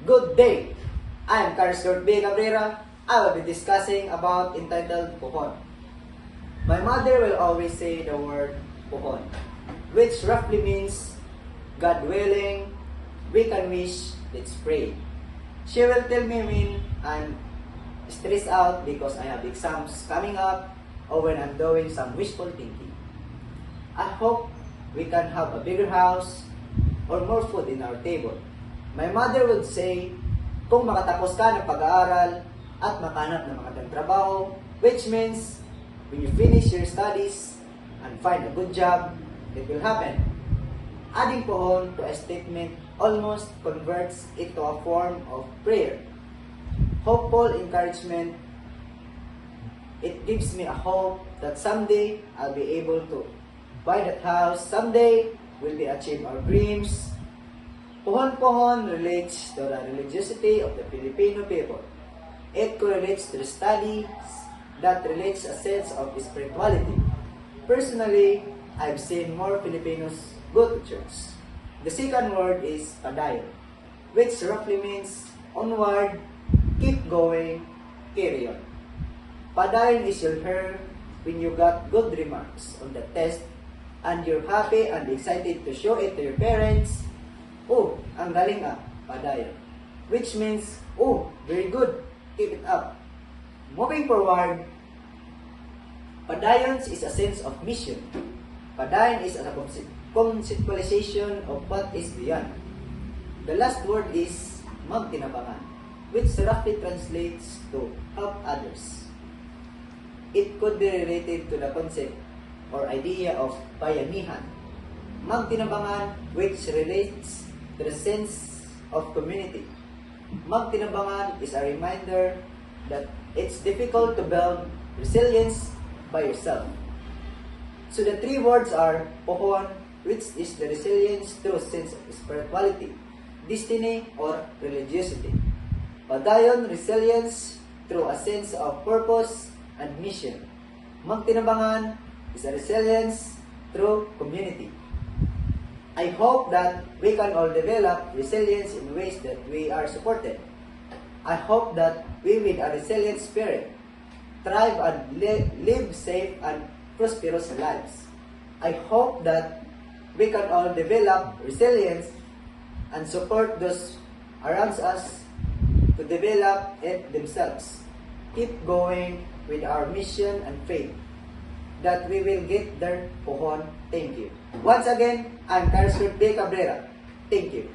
Good day! I am Carlos B. Cabrera. I will be discussing about entitled Pohon. My mother will always say the word Pohon, which roughly means God willing, we can wish, let's pray. She will tell me when I'm stressed out because I have exams coming up or when I'm doing some wishful thinking. I hope we can have a bigger house or more food in our table. My mother would say, kung makatapos ka ng pag-aaral at makanap ng magandang trabaho, which means when you finish your studies and find a good job, it will happen. Adding pohon to a statement almost converts it to a form of prayer. Hopeful encouragement. It gives me a hope that someday I'll be able to buy that house. Someday we'll be achieve our dreams. Pohon-pohon relates to the religiosity of the Filipino people. It correlates to the studies that relates a sense of spirituality. Personally, I've seen more Filipinos go to church. The second word is padayon, which roughly means onward, keep going, carry on. Padayon is your hair when you got good remarks on the test and you're happy and excited to show it to your parents. Oh, ang galing padayon. Which means, oh, very good, keep it up. Moving forward, padayons is a sense of mission. Padayon is a conceptualization of what is beyond. The last word is magtinabangan, which roughly translates to help others. It could be related to the concept or idea of bayanihan. Magtinabangan, which relates to the sense of community. Magtinabangan is a reminder that it's difficult to build resilience by yourself. So the three words are pohon, which is the resilience through sense of spirituality, destiny, or religiosity. Padayon, resilience through a sense of purpose and mission. Magtinabangan is a resilience through community. I hope that we can all develop resilience in ways that we are supported. I hope that we with a resilient spirit thrive and live safe and prosperous lives. I hope that we can all develop resilience and support those around us to develop it themselves. Keep going with our mission and faith that we will get there, pohon. Thank you. Once again, I'm Carlos B. Cabrera. Thank you.